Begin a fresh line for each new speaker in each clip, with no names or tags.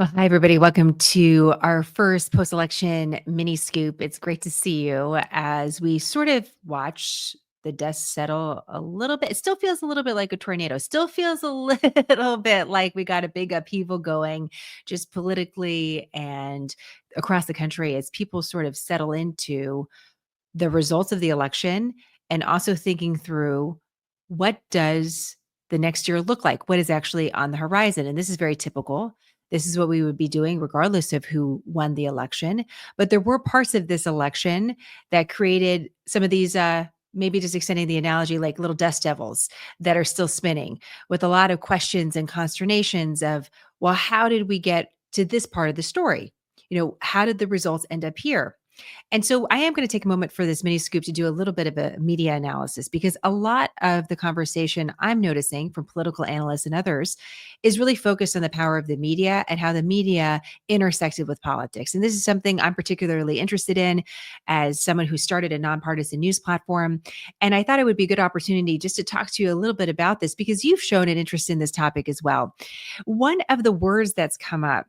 Well, hi, everybody. Welcome to our first post election mini scoop. It's great to see you as we sort of watch the dust settle a little bit. It still feels a little bit like a tornado, still feels a little bit like we got a big upheaval going just politically and across the country as people sort of settle into the results of the election and also thinking through what does the next year look like? What is actually on the horizon? And this is very typical. This is what we would be doing regardless of who won the election. But there were parts of this election that created some of these maybe just extending the analogy like little dust devils that are still spinning with a lot of questions and consternations of, well, how did we get to this part of the story? How did the results end up here? And so I am going to take a moment for this mini scoop to do a little bit of a media analysis because a lot of the conversation I'm noticing from political analysts and others is really focused on the power of the media and how the media intersected with politics. And this is something I'm particularly interested in as someone who started a nonpartisan news platform. And I thought it would be a good opportunity just to talk to you a little bit about this because you've shown an interest in this topic as well. One of the words that's come up,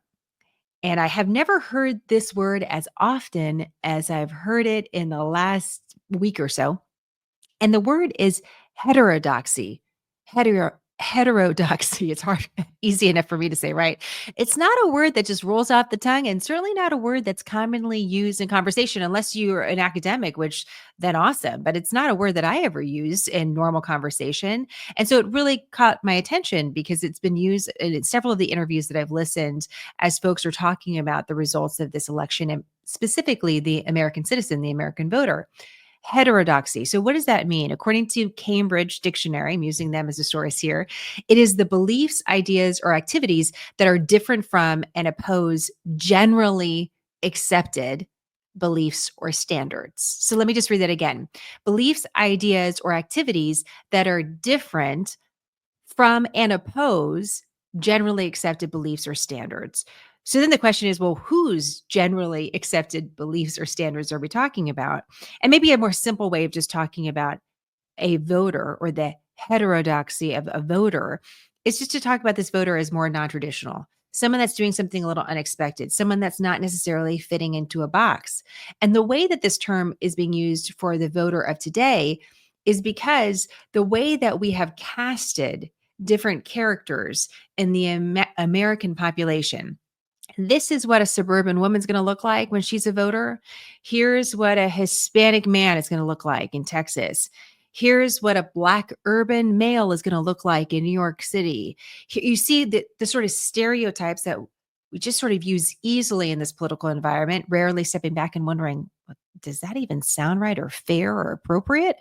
and I have never heard this word as often as I've heard it in the last week or so. And the word is heterodoxy. Heterodoxy. It's hard, easy enough for me to say, right? It's not a word that just rolls off the tongue, and certainly not a word that's commonly used in conversation, unless you're an academic, which then awesome. But it's not a word that I ever use in normal conversation. And so it really caught my attention because it's been used in several of the interviews that I've listened as folks are talking about the results of this election and specifically the American citizen, the American voter. Heterodoxy. So, what does that mean? According to Cambridge Dictionary, I'm using them as a source here, it is the beliefs, ideas, or activities that are different from and oppose generally accepted beliefs or standards. So, let me just read that again. Beliefs, ideas, or activities that are different from and oppose generally accepted beliefs or standards. So then the question is, well, whose generally accepted beliefs or standards are we talking about? And maybe a more simple way of just talking about a voter or the heterodoxy of a voter is just to talk about this voter as more non-traditional, someone that's doing something a little unexpected, someone that's not necessarily fitting into a box. And the way that this term is being used for the voter of today is because the way that we have casted different characters in the American population. This is what a suburban woman's going to look like when she's a voter. Here's what a Hispanic man is going to look like in Texas. Here's what a Black urban male is going to look like in New York City. You see the sort of stereotypes that we just sort of use easily in this political environment, rarely stepping back and wondering, does that even sound right or fair or appropriate?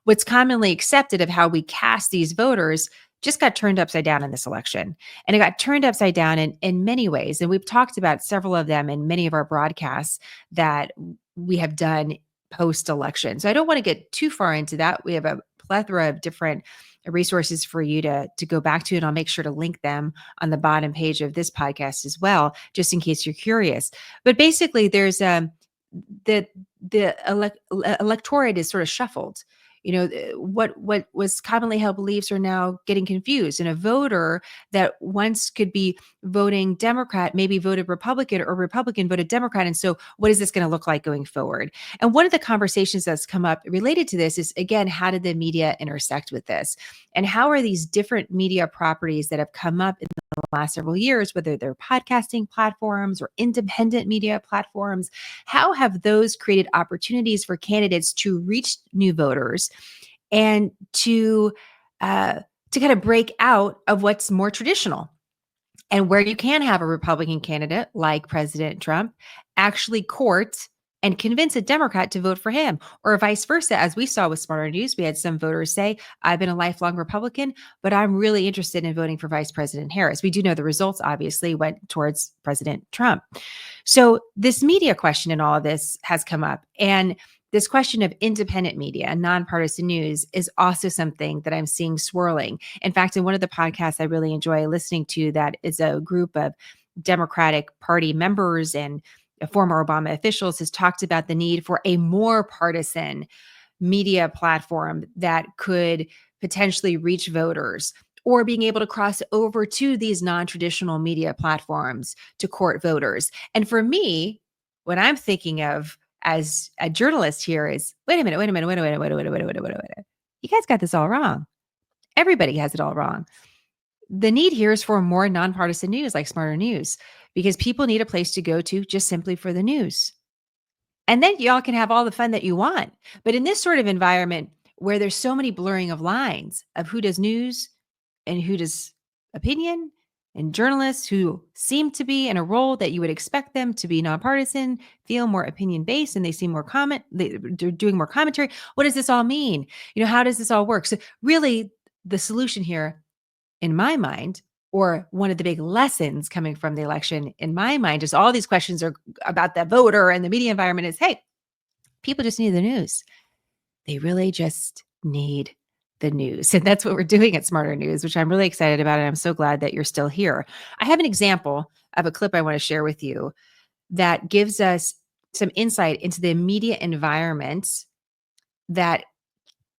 What's commonly accepted of how we cast these voters just got turned upside down in this election. And it got turned upside down in many ways. And we've talked about several of them in many of our broadcasts that we have done post-election. So I don't want to get too far into that. We have a plethora of different resources for you to go back to, and I'll make sure to link them on the bottom page of this podcast as well, just in case you're curious. But basically, there's the electorate is sort of shuffled. What was commonly held beliefs are now getting confused, and a voter that once could be voting Democrat maybe voted Republican, or Republican voted Democrat. And so what is this going to look like going forward? And one of the conversations that's come up related to this is, again, how did the media intersect with this, and how are these different media properties that have come up in the last several years, whether they're podcasting platforms or independent media platforms, how have those created opportunities for candidates to reach new voters and to kind of break out of what's more traditional, and where you can have a Republican candidate like President Trump actually court and convince a Democrat to vote for him, or vice versa. As we saw with SmartHER News, we had some voters say, I've been a lifelong Republican, but I'm really interested in voting for Vice President Harris. We do know the results obviously went towards President Trump. So this media question in all of this has come up. And this question of independent media and nonpartisan news is also something that I'm seeing swirling. In fact, in one of the podcasts I really enjoy listening to, that is a group of Democratic Party members and former Obama officials, has talked about the need for a more partisan media platform that could potentially reach voters, or being able to cross over to these non-traditional media platforms to court voters. And for me, what I'm thinking of as a journalist here is, wait a minute, wait a minute, wait a minute, wait a minute, wait a minute, wait a minute. You guys got this all wrong. Everybody has it all wrong. The need here is for more nonpartisan news like Smarter News, because people need a place to go to just simply for the news. And then y'all can have all the fun that you want. But in this sort of environment where there's so many blurring of lines of who does news and who does opinion, and journalists who seem to be in a role that you would expect them to be nonpartisan, feel more opinion based, and they seem more they're doing more commentary. What does this all mean? How does this all work? So really the solution here in my mind, or one of the big lessons coming from the election in my mind, is all these questions are about the voter and the media environment is, hey, people just need the news. They really just need the news. And that's what we're doing at Smarter News, which I'm really excited about. And I'm so glad that you're still here. I have an example of a clip I want to share with you that gives us some insight into the media environment that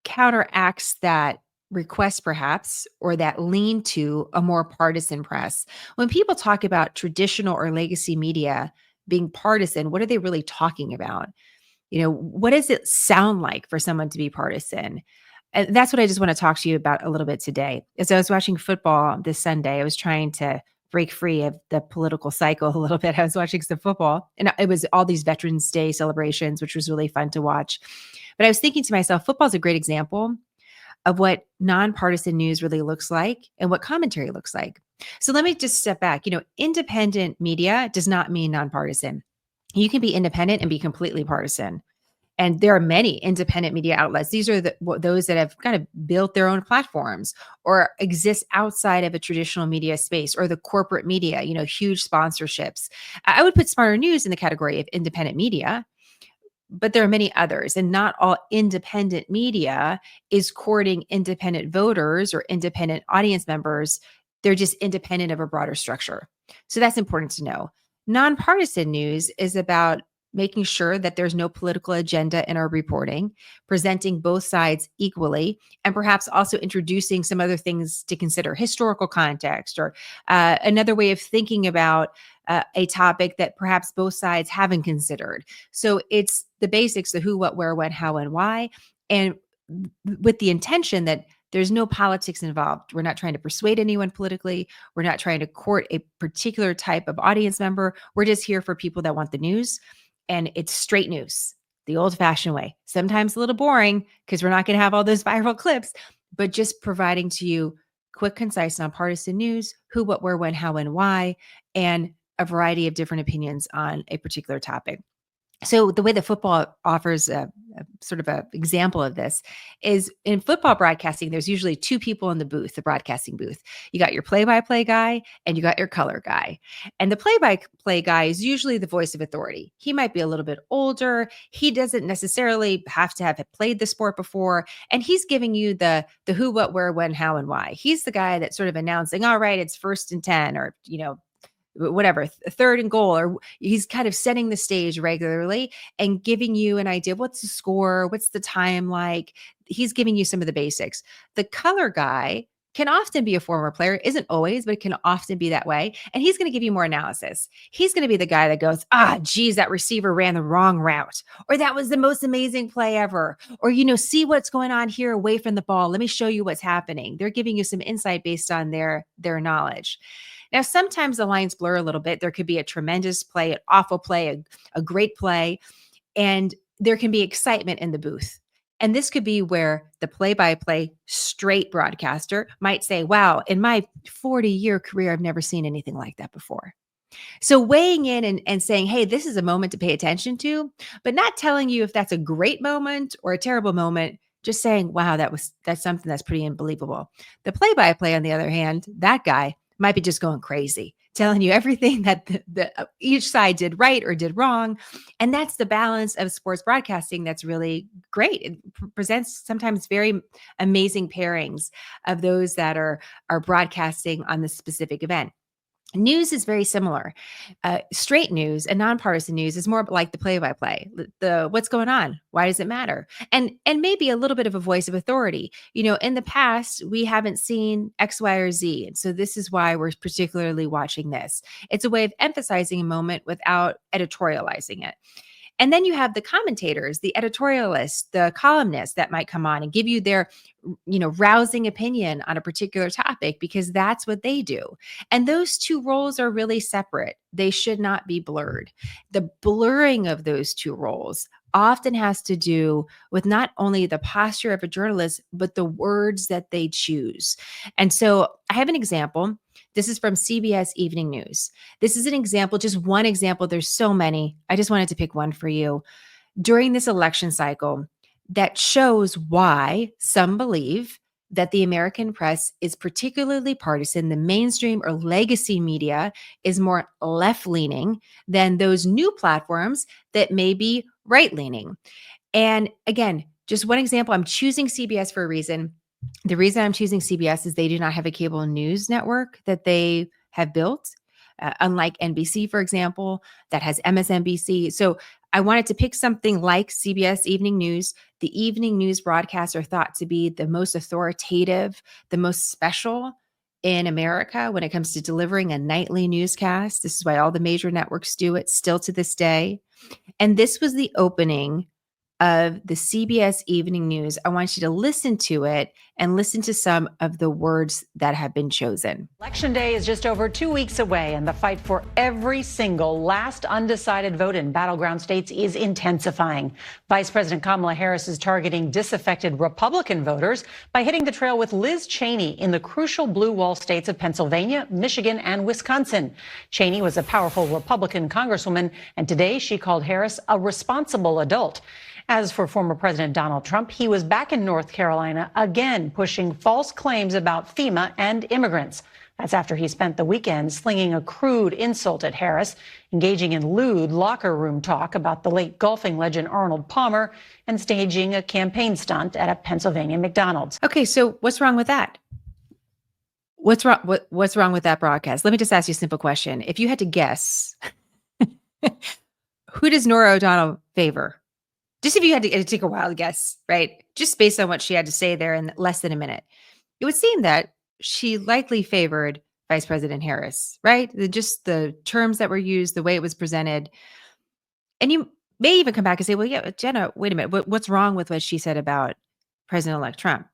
counteracts that request, perhaps, or that lean to a more partisan press. When people talk about traditional or legacy media being partisan, what are they really talking about? What does it sound like for someone to be partisan? And that's what I just want to talk to you about a little bit today. As I was watching football this Sunday, I was trying to break free of the political cycle a little bit. I was watching some football, and it was all these Veterans Day celebrations, which was really fun to watch. But I was thinking to myself, football is a great example of what nonpartisan news really looks like and what commentary looks like. So let me just step back. Independent media does not mean nonpartisan. You can be independent and be completely partisan. And there are many independent media outlets. These are those that have kind of built their own platforms or exist outside of a traditional media space, or the corporate media, huge sponsorships. I would put Smarter News in the category of independent media, but there are many others, and not all independent media is courting independent voters or independent audience members. They're just independent of a broader structure. So that's important to know. Nonpartisan news is about making sure that there's no political agenda in our reporting, presenting both sides equally, and perhaps also introducing some other things to consider, historical context, or another way of thinking about a topic that perhaps both sides haven't considered. So it's the basics, the who, what, where, when, how, and why, and with the intention that there's no politics involved. We're not trying to persuade anyone politically. We're not trying to court a particular type of audience member. We're just here for people that want the news. And it's straight news, the old fashioned way. Sometimes a little boring because we're not going to have all those viral clips, but just providing to you quick, concise, nonpartisan news, who, what, where, when, how, and why, and a variety of different opinions on a particular topic. So the way that football offers a sort of a example of this is in football broadcasting, there's usually two people in the booth, the broadcasting booth. You got your play-by-play guy and you got your color guy. And the play-by-play guy is usually the voice of authority. He might be a little bit older. He doesn't necessarily have to have played the sport before. And he's giving you the who, what, where, when, how, and why. He's the guy that's sort of announcing, all right, it's 1st and 10, or, whatever, 3rd and goal, or he's kind of setting the stage regularly and giving you an idea. What's the score? What's the time like? He's giving you some of the basics. The color guy can often be a former player, isn't always, but it can often be that way. And he's going to give you more analysis. He's going to be the guy that goes, geez, that receiver ran the wrong route, or that was the most amazing play ever, or, see what's going on here away from the ball. Let me show you what's happening. They're giving you some insight based on their knowledge. Now, sometimes the lines blur a little bit. There could be a tremendous play, an awful play, a great play, and there can be excitement in the booth. And this could be where the play-by-play straight broadcaster might say, wow, in my 40-year career, I've never seen anything like that before. So weighing in and saying, hey, this is a moment to pay attention to, but not telling you if that's a great moment or a terrible moment, just saying, wow, that's something that's pretty unbelievable. The play-by-play, on the other hand, that guy might be just going crazy, telling you everything that each side did right or did wrong. And that's the balance of sports broadcasting that's really great. It presents sometimes very amazing pairings of those that are broadcasting on this specific event. News is very similar. Straight news and nonpartisan news is more like the play-by-play, the what's going on, why does it matter, and maybe a little bit of a voice of authority. In the past we haven't seen X, Y, or Z, and so this is why we're particularly watching this. It's a way of emphasizing a moment without editorializing it. And then you have the commentators, the editorialists, the columnists that might come on and give you their, rousing opinion on a particular topic because that's what they do. And those two roles are really separate. They should not be blurred. The blurring of those two roles often has to do with not only the posture of a journalist, but the words that they choose. And so I have an example. This is from CBS Evening News. This is an example, just one example. There's so many. I just wanted to pick one for you. During this election cycle, that shows why some believe that the American press is particularly partisan. The mainstream or legacy media is more left leaning than those new platforms that may be right leaning. And again, just one example, I'm choosing CBS for a reason. The reason I'm choosing CBS is they do not have a cable news network that they have built, unlike NBC, for example, that has MSNBC. So I wanted to pick something like CBS Evening News. The evening news broadcasts are thought to be the most authoritative, the most special in America when it comes to delivering a nightly newscast. This is why all the major networks do it still to this day. And this was the opening of the CBS Evening News. I want you to listen to it and listen to some of the words that have been chosen.
Election day is just over 2 weeks away, and the fight for every single last undecided vote in battleground states is intensifying. Vice President Kamala Harris is targeting disaffected Republican voters by hitting the trail with Liz Cheney in the crucial blue wall states of Pennsylvania, Michigan, and Wisconsin. Cheney was a powerful Republican congresswoman, and today she called Harris a responsible adult. As for former President Donald Trump, he was back in North Carolina again, pushing false claims about FEMA and immigrants. That's after he spent the weekend slinging a crude insult at Harris, engaging in lewd locker room talk about the late golfing legend Arnold Palmer, and staging a campaign stunt at a Pennsylvania McDonald's.
Okay, so what's wrong with that? What's wrong? What's wrong with that broadcast? Let me just ask you a simple question. If you had to guess, who does Norah O'Donnell favor? Just if you had to take a wild guess, right? Just based on what she had to say there in less than a minute, it would seem that she likely favored Vice President Harris, right? Just the terms that were used, the way it was presented. And you may even come back and say, well, yeah, Jenna, wait a minute. What's wrong with what she said about President-elect Trump?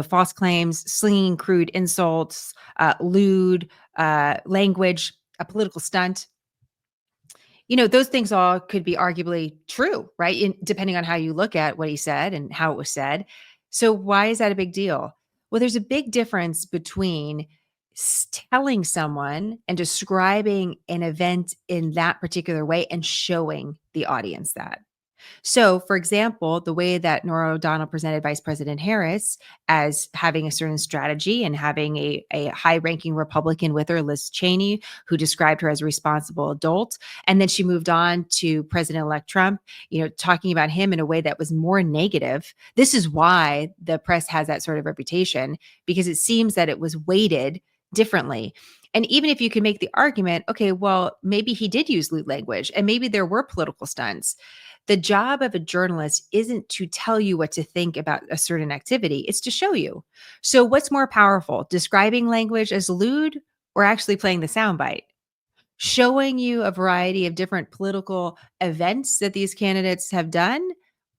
False claims, slinging crude insults, lewd language, a political stunt. Those things all could be arguably true, right? Depending on how you look at what he said and how it was said. So why is that a big deal? Well, there's a big difference between telling someone and describing an event in that particular way and showing the audience that. So, for example, the way that Norah O'Donnell presented Vice President Harris as having a certain strategy and having a high-ranking Republican with her, Liz Cheney, who described her as a responsible adult. And then she moved on to President-elect Trump, talking about him in a way that was more negative. This is why the press has that sort of reputation, because it seems that it was weighted differently. And even if you can make the argument, okay, well, maybe he did use lewd language and maybe there were political stunts. The job of a journalist isn't to tell you what to think about a certain activity. It's to show you. So what's more powerful, describing language as lewd or actually playing the soundbite? Showing you a variety of different political events that these candidates have done,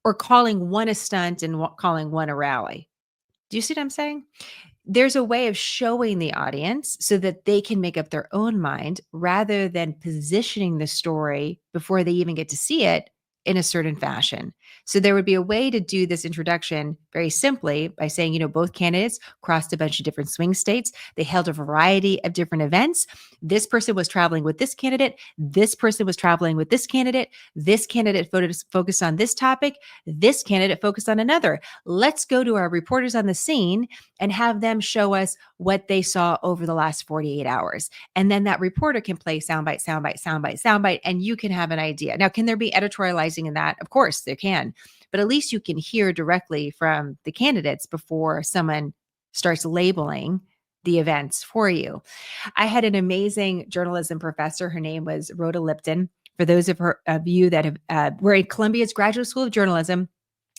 or calling one a stunt and calling one a rally? Do you see what I'm saying? There's a way of showing the audience so that they can make up their own mind rather than positioning the story before they even get to see it in a certain fashion. So there would be a way to do this introduction very simply by saying, both candidates crossed a bunch of different swing states. They held a variety of different events. This person was traveling with this candidate. This person was traveling with this candidate. This candidate focused on this topic. This candidate focused on another. Let's go to our reporters on the scene and have them show us what they saw over the last 48 hours. And then that reporter can play soundbite, soundbite, soundbite, soundbite, and you can have an idea. Now, can there be editorializing in that? Of course there can, but at least you can hear directly from the candidates before someone starts labeling the events for you. I had an amazing journalism professor. Her name was Rhoda Lipton. For those of you that were at Columbia's Graduate School of Journalism,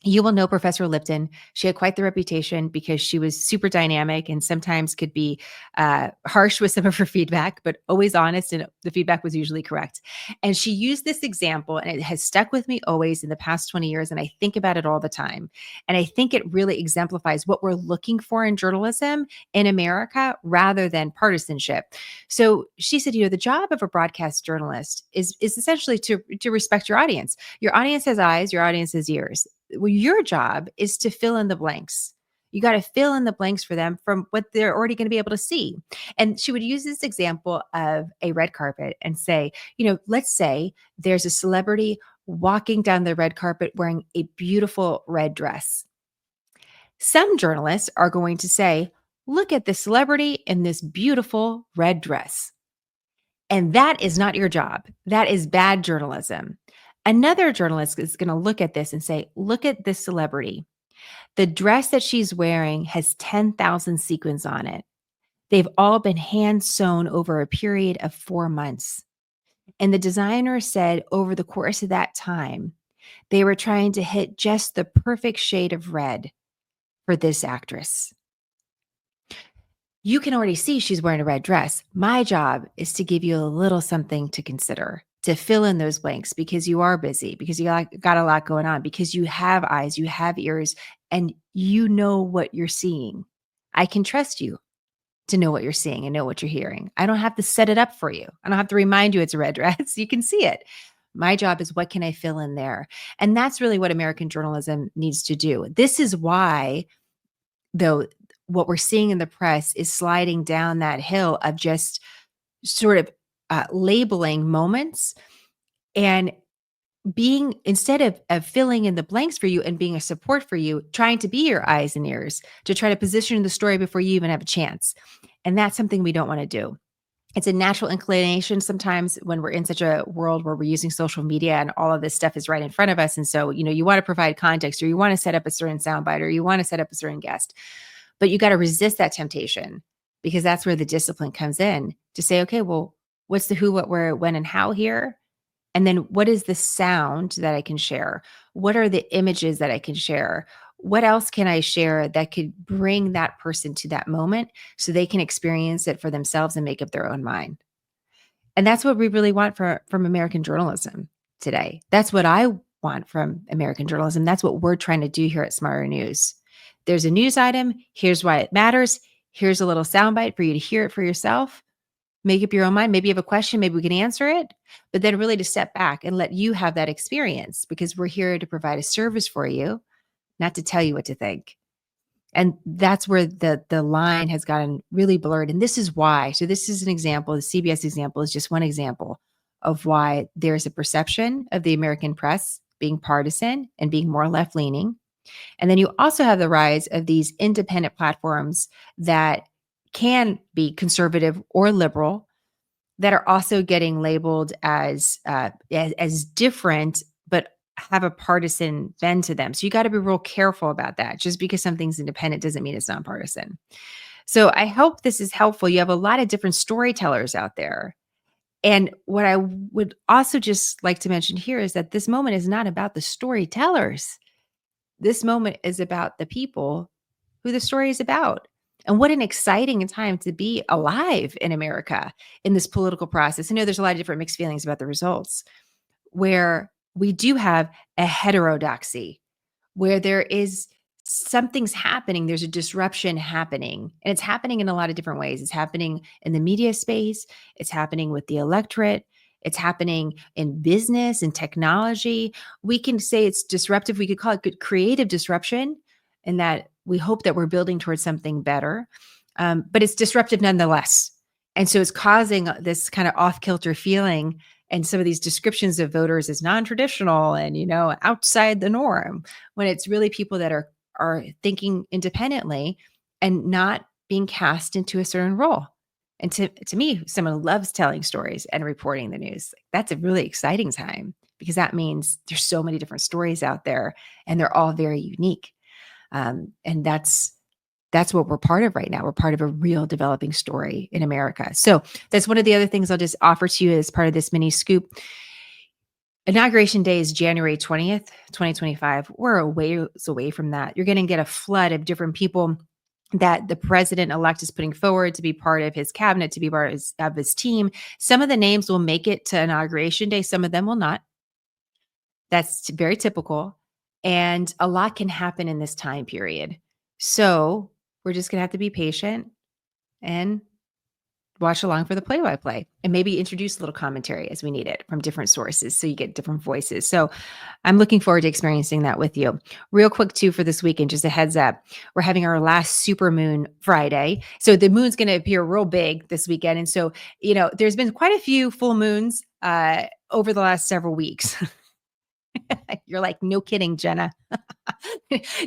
you will know Professor Lipton. She had quite the reputation because she was super dynamic and sometimes could be harsh with some of her feedback, but always honest, and the feedback was usually correct. And she used this example, and it has stuck with me always in the past 20 years. And I think about it all the time. And I think it really exemplifies what we're looking for in journalism in America rather than partisanship. So she said, the job of a broadcast journalist is essentially to respect your audience. Your audience has eyes, your audience has ears. Well, your job is to fill in the blanks. You got to fill in the blanks for them from what they're already going to be able to see. And she would use this example of a red carpet and say, let's say there's a celebrity walking down the red carpet wearing a beautiful red dress. Some journalists are going to say, look at the celebrity in this beautiful red dress. And that is not your job. That is bad journalism. Another journalist is going to look at this and say, look at this celebrity. The dress that she's wearing has 10,000 sequins on it. They've all been hand sewn over a period of 4 months. And the designer said over the course of that time, they were trying to hit just the perfect shade of red for this actress. You can already see she's wearing a red dress. My job is to give you a little something to consider, to fill in those blanks because you are busy, because you got a lot going on, because you have eyes, you have ears, and you know what you're seeing. I can trust you to know what you're seeing and know what you're hearing. I don't have to set it up for you. I don't have to remind you it's a red dress. You can see it. My job is what can I fill in there? And that's really what American journalism needs to do. This is why, though, what we're seeing in the press is sliding down that hill of just sort of labeling moments and being, instead of filling in the blanks for you and being a support for you, trying to be your eyes and ears to try to position the story before you even have a chance. And that's something we don't want to do. It's a natural inclination sometimes when we're in such a world where we're using social media and all of this stuff is right in front of us. And so, you want to provide context, or you want to set up a certain soundbite, or you want to set up a certain guest. But you got to resist that temptation, because that's where the discipline comes in to say, okay, well, what's the who, what, where, when, and how here? And then what is the sound that I can share? What are the images that I can share? What else can I share that could bring that person to that moment so they can experience it for themselves and make up their own mind? And that's what we really want from American journalism today. That's what I want from American journalism. That's what we're trying to do here at SmartHER News. There's a news item. Here's why it matters. Here's a little soundbite for you to hear it for yourself. Make up your own mind. Maybe you have a question. Maybe we can answer it. But then really to step back and let you have that experience, because we're here to provide a service for you, not to tell you what to think. And that's where the line has gotten really blurred. And this is why. So this is an example. The CBS example is just one example of why there's a perception of the American press being partisan and being more left-leaning. And then you also have the rise of these independent platforms that can be conservative or liberal, that are also getting labeled as different, but have a partisan bend to them. So you got to be real careful about that. Just because something's independent doesn't mean it's nonpartisan. So I hope this is helpful. You have a lot of different storytellers out there. And what I would also just like to mention here is that this moment is not about the storytellers. This moment is about the people who the story is about. And what an exciting time to be alive in America in this political process. I know there's a lot of different mixed feelings about the results, where we do have a heterodoxy, where there is something's happening. There's a disruption happening, and it's happening in a lot of different ways. It's happening in the media space. It's happening with the electorate. It's happening in business and technology. We can say it's disruptive. We could call it good creative disruption, in that we hope that we're building towards something better. But it's disruptive nonetheless. And so it's causing this kind of off-kilter feeling, and some of these descriptions of voters as non-traditional and, outside the norm, when it's really people that are thinking independently and not being cast into a certain role. And to me, someone who loves telling stories and reporting the news, that's a really exciting time, because that means there's so many different stories out there and they're all very unique. And that's That's what we're part of right now. We're part of a real developing story in America. So that's one of the other things I'll just offer to you as part of this mini scoop. Inauguration Day is January 20th, 2025. We're a ways away from that. You're going to get a flood of different people that the president-elect is putting forward to be part of his cabinet, to be part of his team. Some of the names will make it to Inauguration Day. Some of them will not. That's very typical. And a lot can happen in this time period. So we're just going to have to be patient and watch along for the play-by-play and maybe introduce a little commentary as we need it from different sources so you get different voices. So I'm looking forward to experiencing that with you. Real quick too for this weekend, just a heads up, we're having our last super moon Friday. So the moon's going to appear real big this weekend. And so, there's been quite a few full moons over the last several weeks. You're like, no kidding, Jenna.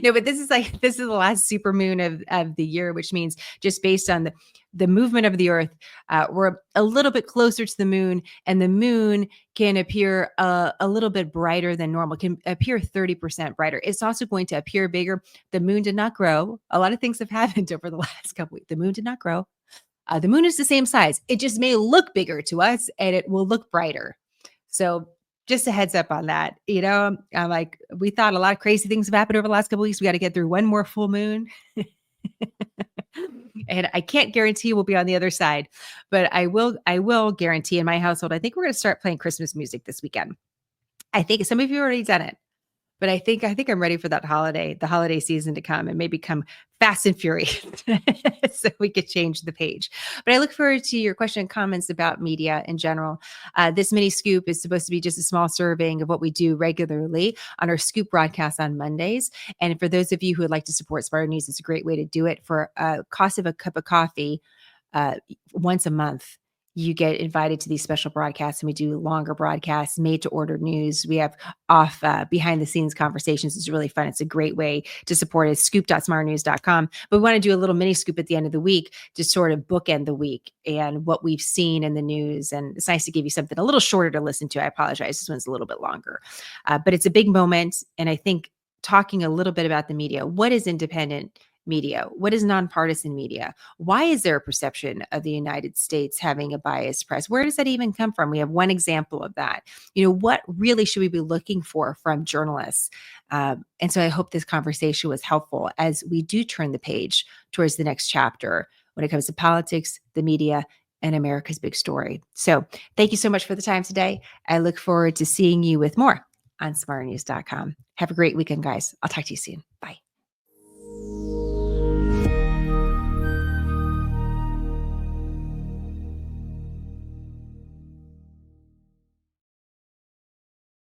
No, but this is the last super moon of the year, which means just based on the movement of the earth, we're a little bit closer to the moon, and the moon can appear a little bit brighter than normal, can appear 30% brighter. It's also going to appear bigger. The moon did not grow. A lot of things have happened over the last couple weeks. The moon did not grow. The moon is the same size. It just may look bigger to us, and it will look brighter. So just a heads up on that. I'm like, we thought a lot of crazy things have happened over the last couple of weeks. We got to get through one more full moon. And I can't guarantee we'll be on the other side, but I will guarantee in my household, I think we're going to start playing Christmas music this weekend. I think some of you already done it. But I think I'm ready for the holiday season to come and maybe come fast and furious so we could change the page. But I look forward to your question and comments about media in general. This mini scoop is supposed to be just a small serving of what we do regularly on our scoop broadcast on Mondays. And for those of you who would like to support SmartHER News, it's a great way to do it. For a cost of a cup of coffee once a month, you get invited to these special broadcasts, and we do longer broadcasts, made to order news. We have behind the scenes conversations. It's really fun. It's a great way to support it. Scoop.smarthernews.com. But we want to do a little mini scoop at the end of the week to sort of bookend the week and what we've seen in the news. And it's nice to give you something a little shorter to listen to. I apologize. This one's a little bit longer, but it's a big moment. And I think talking a little bit about the media, what is independent media? What is nonpartisan media? Why is there a perception of the United States having a biased press? Where does that even come from? We have one example of that. What really should we be looking for from journalists? And so I hope this conversation was helpful as we do turn the page towards the next chapter when it comes to politics, the media, and America's big story. So thank you so much for the time today. I look forward to seeing you with more on smarternews.com. Have a great weekend, guys. I'll talk to you soon. Bye.